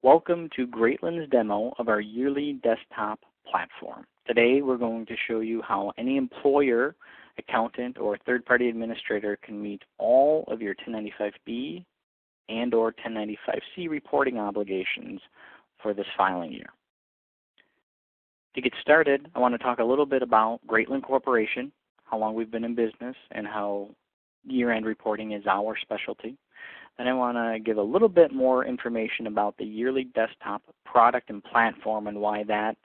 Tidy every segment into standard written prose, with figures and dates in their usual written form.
Welcome to Greatland's demo of our yearly desktop platform. Today we're going to show you how any employer, accountant, or third-party administrator can meet all of your 1095-B and or 1095-C reporting obligations for this filing year. To get started, I want to talk a little bit about Greatland Corporation, how long we've been in business, and how year-end reporting is our specialty. Then I want to give a little bit more information about the yearly desktop product and platform and why that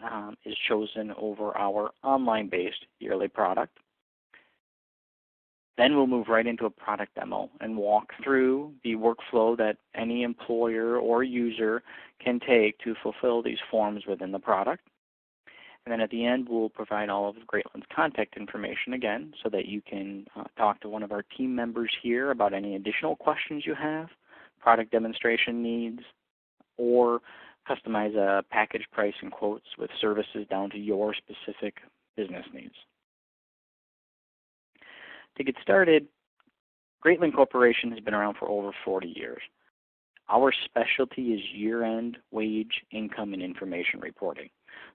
is chosen over our online-based yearly product. Then we'll move right into a product demo and walk through the workflow that any employer or user can take to fulfill these forms within the product. And then at the end, we'll provide all of Greatland's contact information again so that you can talk to one of our team members here about any additional questions you have, product demonstration needs, or customize a package price and quotes with services down to your specific business needs. To get started, Greatland Corporation has been around for over 40 years. Our specialty is year-end wage, income, and information reporting.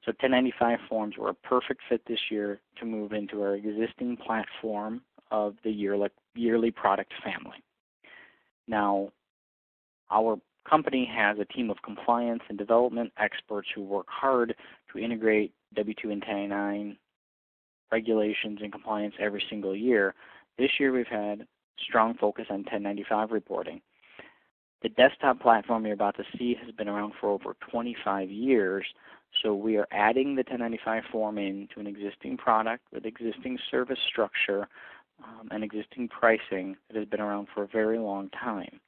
So 1095 forms were a perfect fit this year to move into our existing platform of the yearly product family. Now, our company has a team of compliance and development experts who work hard to integrate W-2 and 1099 regulations and compliance every single year. This year we've had strong focus on 1095 reporting. The desktop platform you're about to see has been around for over 25 years, so we are adding the 1095 form into an existing product with existing service structure and existing pricing that has been around for a very long time.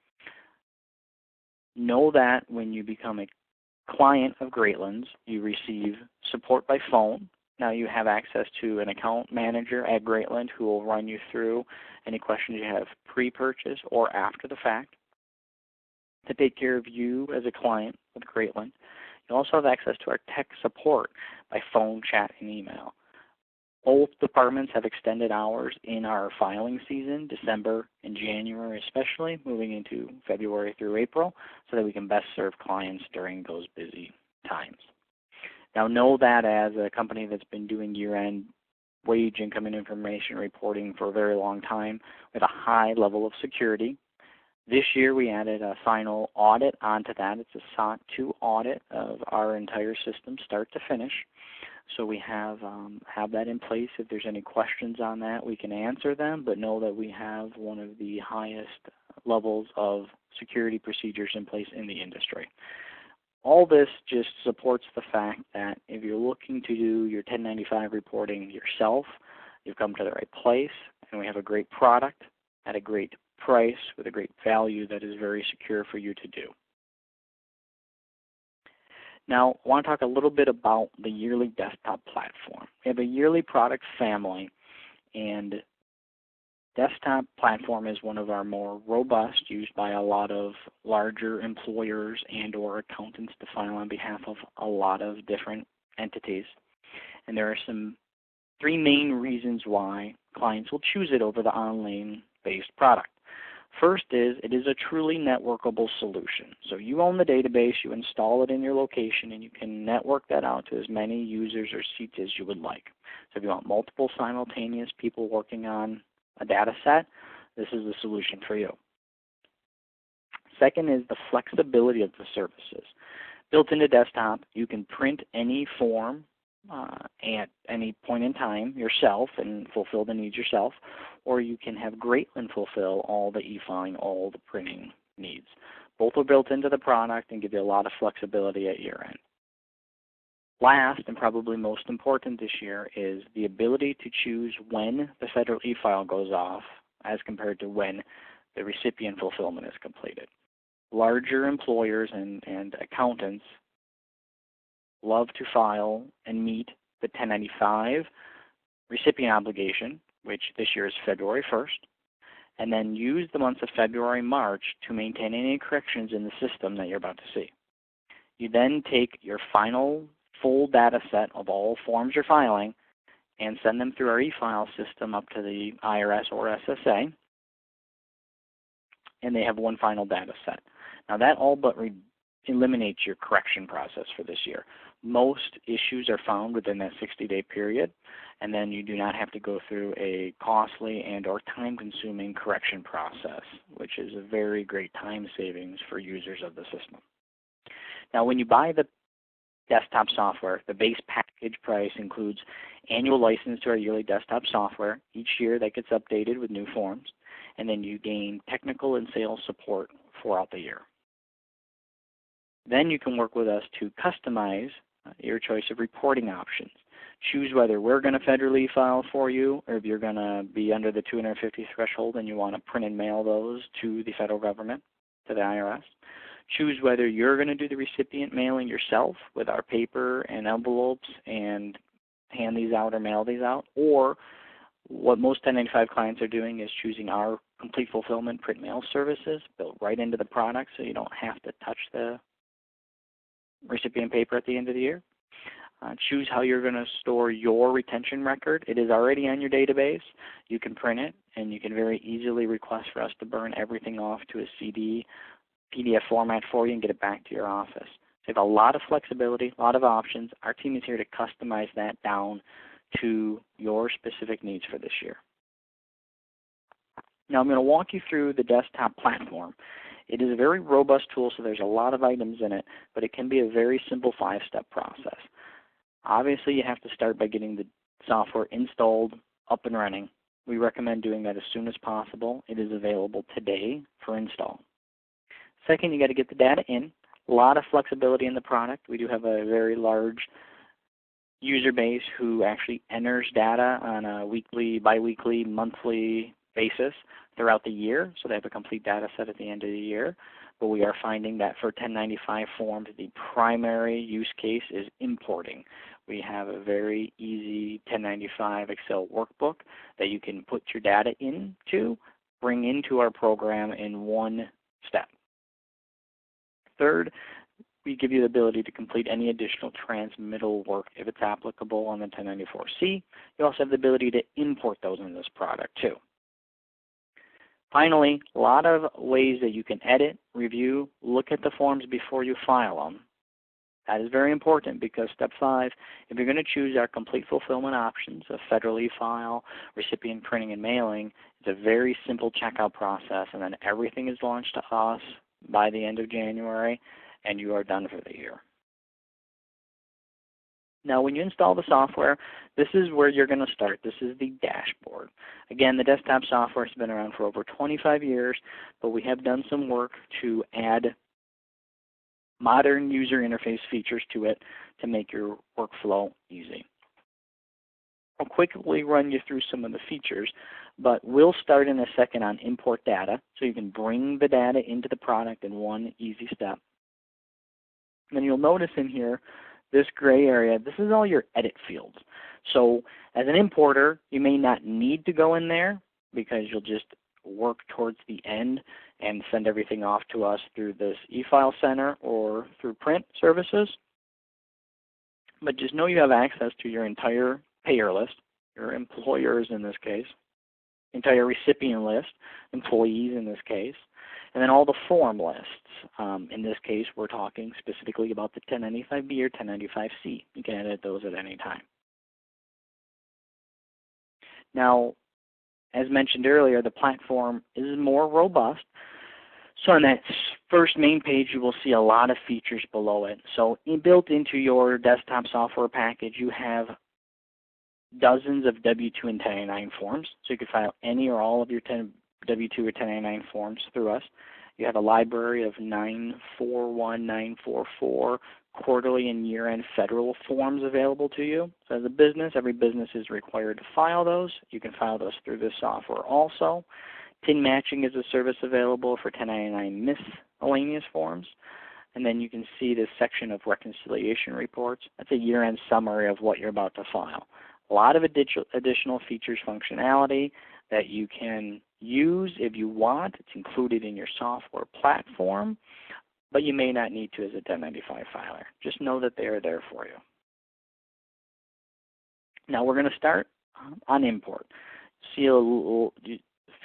Know that when you become a client of Greatland's, you receive support by phone. Now you have access to an account manager at Greatland who will run you through any questions you have pre-purchase or after the fact to take care of you as a client with Greatland. You also have access to our tech support by phone, chat, and email. Both departments have extended hours in our filing season, December and January especially, moving into February through April, so that we can best serve clients during those busy times. Now know that as a company that's been doing year-end wage, income, and information reporting for a very long time with a high level of security, this year we added a final audit onto that. It's a SOC 2 audit of our entire system start to finish. So we have that in place. If there's any questions on that, we can answer them, but know that we have one of the highest levels of security procedures in place in the industry. All this just supports the fact that if you're looking to do your 1095 reporting yourself, you've come to the right place, and we have a great product at a great price with a great value that is very secure for you to do. Now, I want to talk a little bit about the yearly desktop platform. We have a yearly product family, and desktop platform is one of our more robust, used by a lot of larger employers and or accountants to file on behalf of a lot of different entities. And there are three main reasons why clients will choose it over the online-based product. First is, it is a truly networkable solution. So you own the database, you install it in your location, and you can network that out to as many users or seats as you would like. So if you want multiple simultaneous people working on a data set, this is the solution for you. Second is the flexibility of the services. Built into desktop, you can print any form at any point in time yourself and fulfill the needs yourself, or you can have Greatland fulfill all the e-filing, all the printing needs. Both are built into the product and give you a lot of flexibility at your end. Last, and probably most important this year, is the ability to choose when the federal e-file goes off as compared to when the recipient fulfillment is completed. Larger employers and accountants love to file and meet the 1095 recipient obligation, which this year is February 1st, and then use the months of February and March to maintain any corrections in the system that you're about to see. You then take your final full data set of all forms you're filing and send them through our e-file system up to the IRS or SSA, and they have one final data set. Now that all but eliminates your correction process for this year. Most issues are found within that 60-day period, and then you do not have to go through a costly and or time-consuming correction process, which is a very great time savings for users of the system. Now, when you buy the desktop software, the base package price includes annual license to our yearly desktop software. Each year that gets updated with new forms, and then you gain technical and sales support throughout the year. Then you can work with us to customize your choice of reporting options. Choose whether we're going to federally file for you, or if you're going to be under the 250 threshold and you want to print and mail those to the federal government, to the IRS. Choose whether you're going to do the recipient mailing yourself with our paper and envelopes and hand these out or mail these out, or what most 1095 clients are doing is choosing our complete fulfillment print mail services built right into the product, so you don't have to touch the recipient paper at the end of the year. Choose how you're going to store your retention record. It is already on your database. You can print it, and you can very easily request for us to burn everything off to a CD, PDF format for you and get it back to your office. So you have a lot of flexibility, a lot of options. Our team is here to customize that down to your specific needs for this year. Now I'm going to walk you through the desktop platform. It is a very robust tool, so there's a lot of items in it, but it can be a very simple 5-step process. Obviously, you have to start by getting the software installed, up and running. We recommend doing that as soon as possible. It is available today for install. Second, you got to get the data in. A lot of flexibility in the product. We do have a very large user base who actually enters data on a weekly, biweekly, monthly basis throughout the year, so they have a complete data set at the end of the year. But we are finding that for 1095 forms, the primary use case is importing. We have a very easy 1095 Excel workbook that you can put your data into, bring into our program in one step. Third, we give you the ability to complete any additional transmittal work if it's applicable on the 1094C. You also have the ability to import those in this product too. Finally, a lot of ways that you can edit, review, look at the forms before you file them. That is very important because step 5, if you're going to choose our complete fulfillment options of federally file, recipient printing and mailing, it's a very simple checkout process, and then everything is launched to us by the end of January, and you are done for the year. Now, when you install the software, this is where you're going to start. This is the dashboard. Again, the desktop software has been around for over 25 years, but we have done some work to add modern user interface features to it to make your workflow easy. I'll quickly run you through some of the features, but we'll start in a second on import data, so you can bring the data into the product in one easy step. And then you'll notice in here, this gray area, this is all your edit fields. So as an importer, you may not need to go in there because you'll just work towards the end and send everything off to us through this e-file center or through print services. But just know you have access to your entire payer list, your employers in this case, entire recipient list, employees in this case, and then all the form lists. In this case, we're talking specifically about the 1095B or 1095C. You can edit those at any time. Now, as mentioned earlier, the platform is more robust. So on that first main page, you will see a lot of features below it. So built into your desktop software package, you have dozens of W-2 and 1099 forms. So you can file any or all of your W-2 or 1099 forms through us. You have a library of 941, 944 quarterly and year-end federal forms available to you. So as a business, every business is required to file those. You can file those through this software also. TIN matching is a service available for 1099 miscellaneous forms. And then you can see this section of reconciliation reports. That's a year-end summary of what you're about to file. A lot of additional features, functionality that you can use if you want. It's included in your software platform, but you may not need to as a 1095 filer. Just know that they are there for you. Now we're going to start on import. See a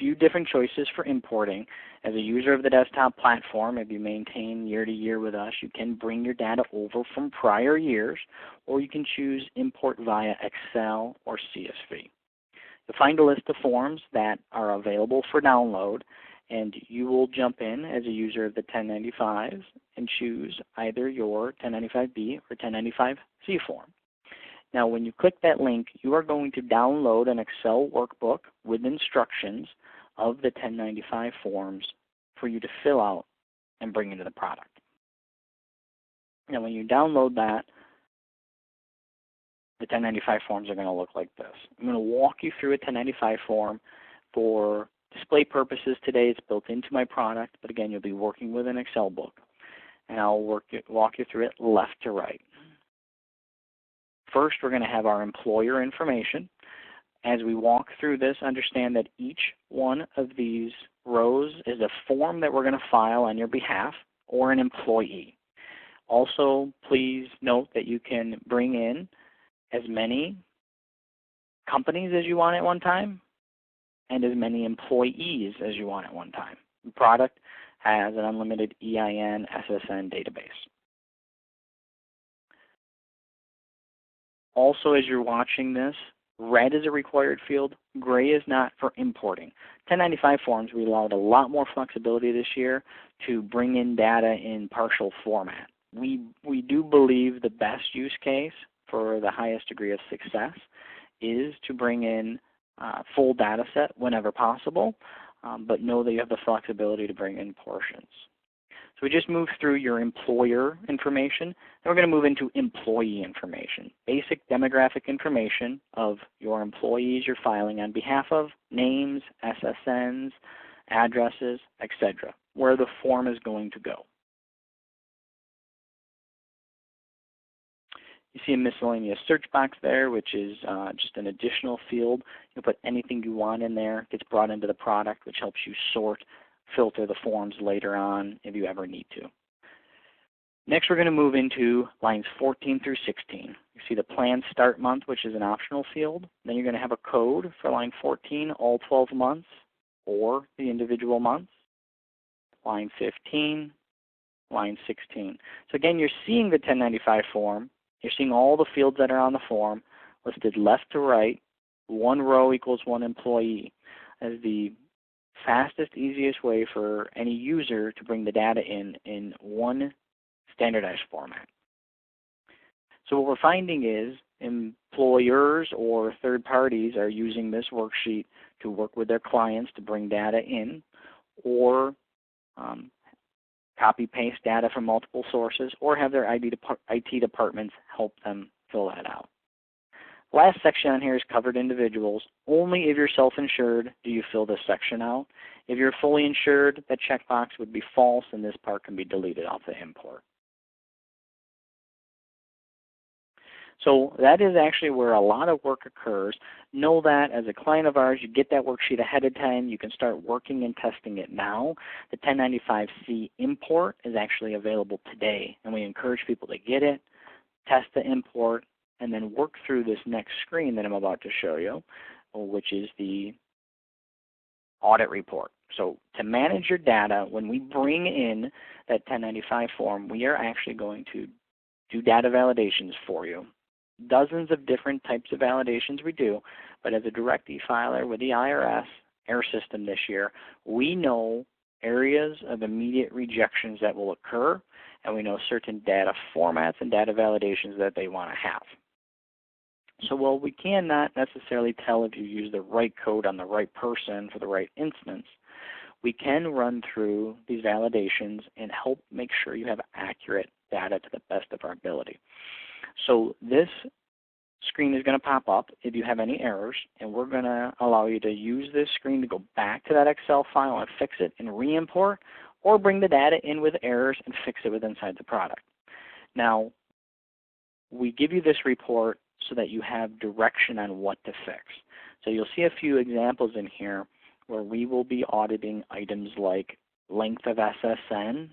few different choices for importing. As a user of the desktop platform, if you maintain year to year with us, you can bring your data over from prior years, or you can choose import via Excel or CSV. You'll find a list of forms that are available for download, and you will jump in as a user of the 1095s and choose either your 1095B or 1095C form. Now, when you click that link, you are going to download an Excel workbook with instructions of the 1095 forms for you to fill out and bring into the product. Now, when you download that, the 1095 forms are going to look like this. I'm going to walk you through a 1095 form for display purposes today. It's built into my product, but again, you'll be working with an Excel book, and I'll walk you through it left to right. First, we're going to have our employer information. As we walk through this, understand that each one of these rows is a form that we're going to file on your behalf or an employee. Also, please note that you can bring in as many companies as you want at one time and as many employees as you want at one time. The product has an unlimited EIN SSN database. Also, as you're watching this, red is a required field, gray is not for importing. 1095 forms, we allowed a lot more flexibility this year to bring in data in partial format. We do believe the best use case for the highest degree of success is to bring in full data set whenever possible, but know that you have the flexibility to bring in portions. So we just moved through your employer information. Then we're going to move into employee information. Basic demographic information of your employees you're filing on behalf of, names, SSNs, addresses, etc., where the form is going to go. You see a miscellaneous search box there, which is just an additional field. You put anything you want in there. It gets brought into the product, which helps you sort, filter the forms later on if you ever need to. Next, we're going to move into lines 14 through 16. You see the planned start month, which is an optional field. Then you're going to have a code for line 14, all 12 months, or the individual months. Line 15, line 16. So again, you're seeing the 1095 form. You're seeing all the fields that are on the form listed left to right. One row equals one employee as the fastest, easiest way for any user to bring the data in one standardized format. So what we're finding is employers or third parties are using this worksheet to work with their clients to bring data in, or copy-paste data from multiple sources, or have their IT departments help them fill that out. Last section on here is covered individuals. Only if you're self-insured do you fill this section out. If you're fully insured, that checkbox would be false and this part can be deleted off the import. So that is actually where a lot of work occurs. Know that as a client of ours, you get that worksheet ahead of time. You can start working and testing it now. The 1095C import is actually available today, and we encourage people to get it, test the import, and then work through this next screen that I'm about to show you, which is the audit report. So to manage your data, when we bring in that 1095 form, we are actually going to do data validations for you. Dozens of different types of validations we do, but as a direct e-filer with the IRS air system this year, we know areas of immediate rejections that will occur, and we know certain data formats and data validations that they want to have. So while we cannot necessarily tell if you use the right code on the right person for the right instance, we can run through these validations and help make sure you have accurate data to the best of our ability. So this screen is going to pop up if you have any errors, and we're going to allow you to use this screen to go back to that Excel file and fix it and re-import, or bring the data in with errors and fix it with inside the product. Now, we give you this report so that you have direction on what to fix. So you'll see a few examples in here where we will be auditing items like length of SSN.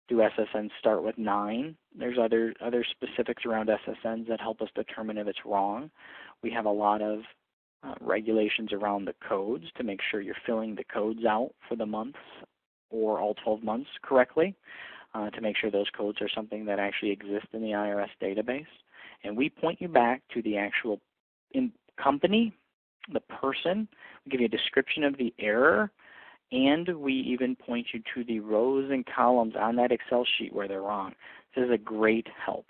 Do SSNs start with 9? There's other specifics around SSNs that help us determine if it's wrong. We have a lot of regulations around the codes to make sure you're filling the codes out for the months or all 12 months correctly, to make sure those codes are something that actually exist in the IRS database. And we point you back to the actual company, the person. We give you a description of the error, and we even point you to the rows and columns on that Excel sheet where they're wrong. This is a great help.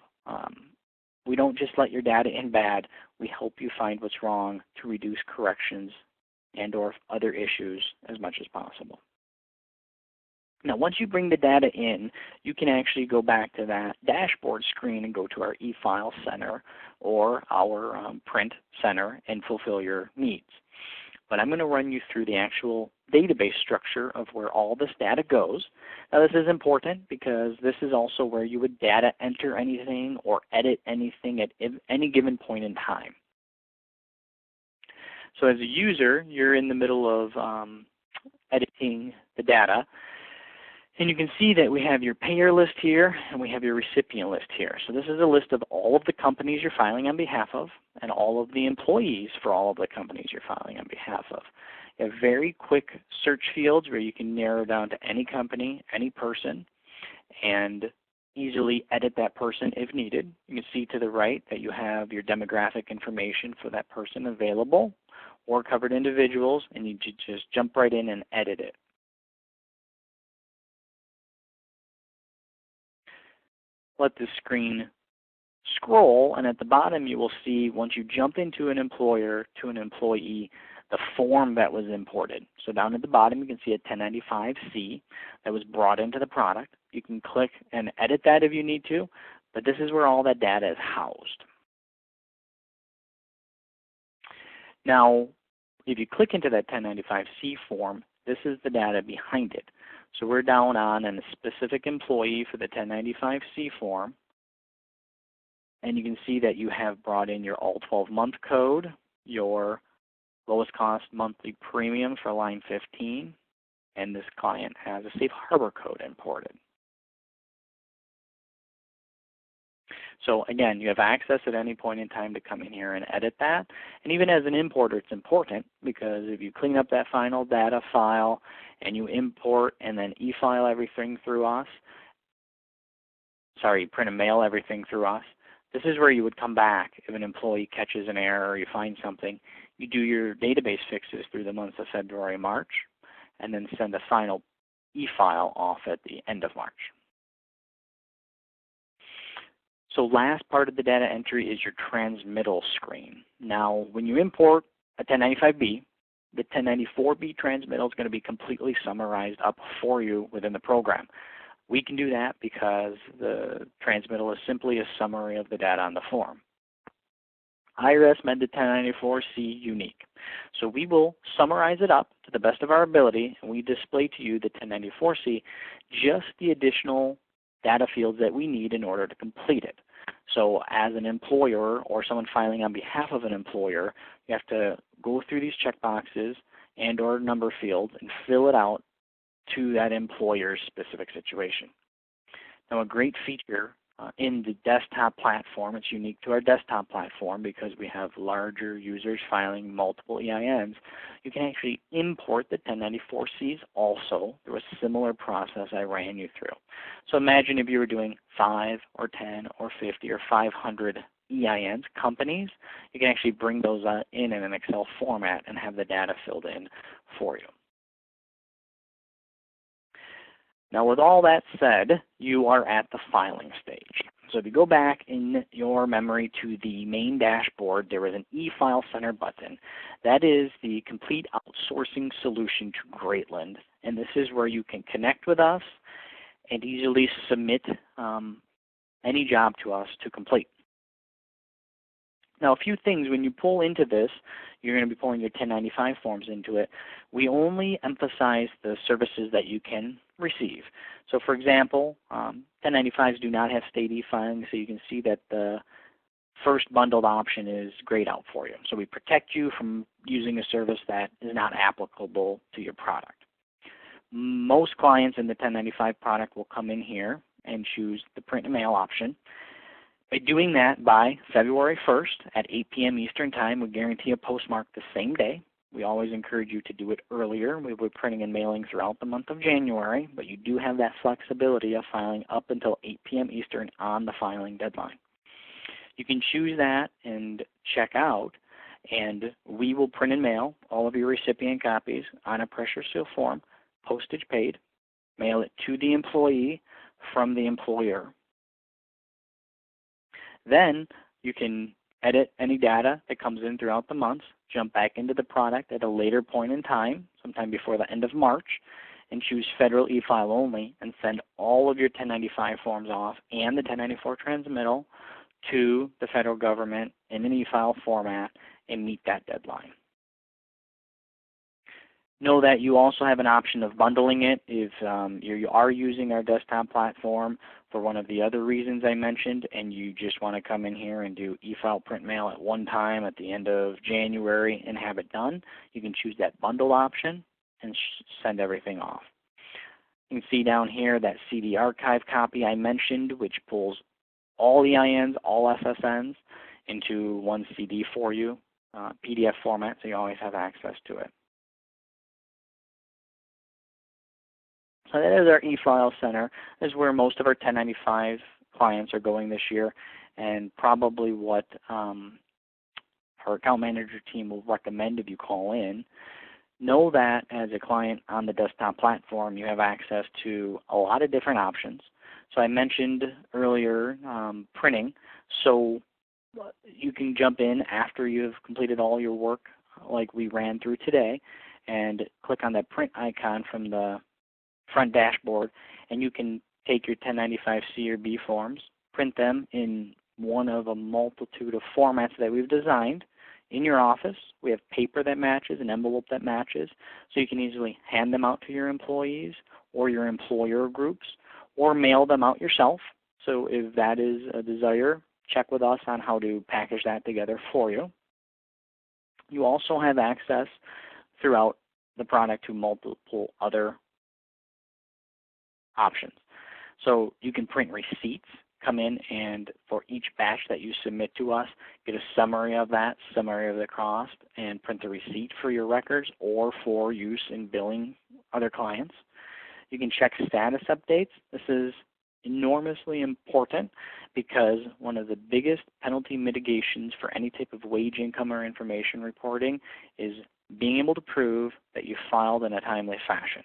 We don't just let your data in bad. We help you find what's wrong to reduce corrections and or other issues as much as possible. Now, once you bring the data in, you can actually go back to that dashboard screen and go to our e-file center or our print center and fulfill your needs. But I'm going to run you through the actual database structure of where all this data goes. Now, this is important because this is also where you would data enter anything or edit anything at any given point in time. So as a user, you're in the middle of editing the data. And you can see that we have your payer list here and we have your recipient list here. So this is a list of all of the companies you're filing on behalf of and all of the employees for all of the companies you're filing on behalf of. You have very quick search fields where you can narrow down to any company, any person, and easily edit that person if needed. You can see to the right that you have your demographic information for that person available or covered individuals, and you just jump right in and edit it. Let the screen scroll, and at the bottom you will see, once you jump into an employer to an employee, the form that was imported. So down at the bottom you can see a 1095-C that was brought into the product. You can click and edit that if you need to, but this is where all that data is housed. Now, if you click into that 1095-C form, this is the data behind it. So we're down on a specific employee for the 1095-C form, and you can see that you have brought in your all 12-month code, your lowest cost monthly premium for line 15, and this client has a safe harbor code imported. So again, you have access at any point in time to come in here and edit that. And even as an importer, it's important because if you clean up that final data file and you import and then e-file everything through us, print and mail everything through us, this is where you would come back if an employee catches an error or you find something. You do your database fixes through the months of February, March, and then send a final e-file off at the end of March. So last part of the data entry is your transmittal screen. Now, when you import a 1095-B, the 1094-B transmittal is going to be completely summarized up for you within the program. We can do that because the transmittal is simply a summary of the data on the form. IRS made the 1094-C unique. So we will summarize it up to the best of our ability, and we display to you the 1094-C, just the additional data fields that we need in order to complete it. So as an employer or someone filing on behalf of an employer, you have to go through these checkboxes and or number fields and fill it out to that employer's specific situation. Now, a great feature in the desktop platform, it's unique to our desktop platform because we have larger users filing multiple EINs, you can actually import the 1094-Cs also through a similar process I ran you through. So imagine if you were doing 5 or 10 or 50 or 500 EINs, companies, you can actually bring those in an Excel format and have the data filled in for you. Now, with all that said, you are at the filing stage. So if you go back in your memory to the main dashboard, there is an e-file center button. That is the complete outsourcing solution to Greatland. And this is where you can connect with us and easily submit any job to us to complete. Now, a few things, when you pull into this, you're going to be pulling your 1095 forms into it. We only emphasize the services that you can receive. So for example, 1095s do not have state e-filing, so you can see that the first bundled option is grayed out for you. So we protect you from using a service that is not applicable to your product. Most clients in the 1095 product will come in here and choose the print and mail option. By doing that by February 1st at 8 p.m. Eastern Time, we guarantee a postmark the same day. We always encourage you to do it earlier. We'll be printing and mailing throughout the month of January, but you do have that flexibility of filing up until 8 p.m. Eastern on the filing deadline. You can choose that and check out, and we will print and mail all of your recipient copies on a pressure seal form, postage paid, mail it to the employee from the employer. Then you can edit any data that comes in throughout the months, jump back into the product at a later point in time, sometime before the end of March, and choose Federal e-file only and send all of your 1095 forms off and the 1094 transmittal to the federal government in an e-file format and meet that deadline. Know that you also have an option of bundling it if you are using our desktop platform for one of the other reasons I mentioned, and you just want to come in here and do e-file print mail at one time at the end of January and have it done. You can choose that bundle option and send everything off. You can see down here that CD archive copy I mentioned, which pulls all EINs, all SSNs into one CD for you, PDF format, so you always have access to it. So that is our e-file center. This is where most of our 1095 clients are going this year, and probably what our account manager team will recommend if you call in. Know that as a client on the desktop platform, you have access to a lot of different options. So I mentioned earlier printing, so you can jump in after you've completed all your work like we ran through today and click on that print icon from the front dashboard, and you can take your 1095-C or B forms, print them in one of a multitude of formats that we've designed in your office. We have paper that matches, an envelope that matches, so you can easily hand them out to your employees or your employer groups, or mail them out yourself. So if that is a desire, check with us on how to package that together for you. You also have access throughout the product to multiple other options. So you can print receipts, come in and for each batch that you submit to us, get a summary of that, summary of the cost, and print the receipt for your records or for use in billing other clients. You can check status updates. This is enormously important because one of the biggest penalty mitigations for any type of wage, income, or information reporting is being able to prove that you filed in a timely fashion.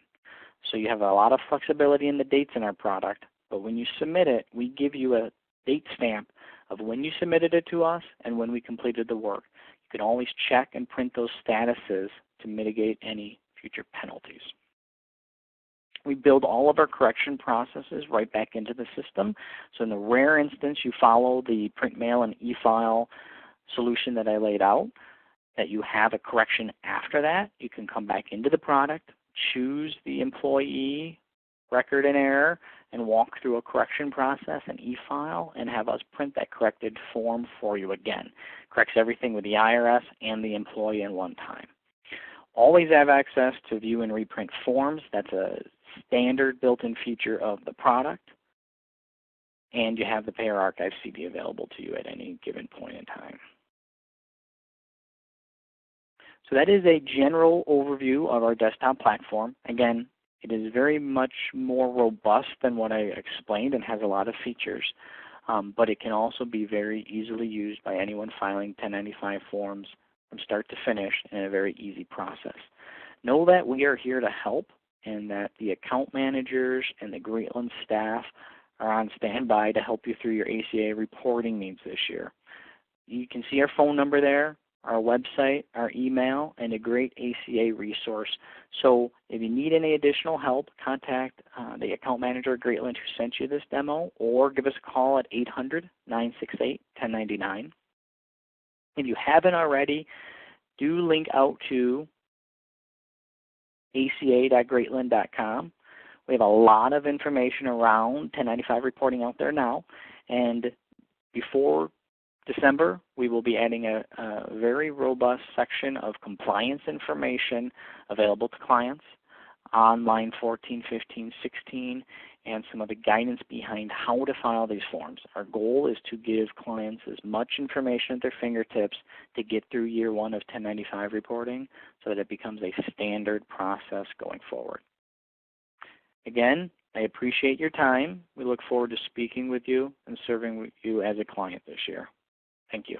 So you have a lot of flexibility in the dates in our product, but when you submit it, we give you a date stamp of when you submitted it to us and when we completed the work. You can always check and print those statuses to mitigate any future penalties. We build all of our correction processes right back into the system. So in the rare instance you follow the print, mail, and e-file solution that I laid out, that you have a correction after that, you can come back into the product, choose the employee record and error, and walk through a correction process and e-file and have us print that corrected form for you again. Corrects everything with the IRS and the employee in one time. Always have access to view and reprint forms. That's a standard built-in feature of the product. And you have the Payer Archive CD available to you at any given point in time. So that is a general overview of our desktop platform. Again, it is very much more robust than what I explained and has a lot of features, but it can also be very easily used by anyone filing 1095 forms from start to finish in a very easy process. Know that we are here to help and that the account managers and the Greatland staff are on standby to help you through your ACA reporting needs this year. You can see our phone number there, our website, our email, and a great ACA resource. So if you need any additional help, contact the account manager at Greatland who sent you this demo, or give us a call at 800-968-1099. If you haven't already, do link out to aca.greatland.com. We have a lot of information around 1095 reporting out there now, and before December, we will be adding a very robust section of compliance information available to clients on line 14, 15, 16, and some of the guidance behind how to file these forms. Our goal is to give clients as much information at their fingertips to get through year one of 1095 reporting so that it becomes a standard process going forward. Again, I appreciate your time. We look forward to speaking with you and serving you as a client this year. Thank you.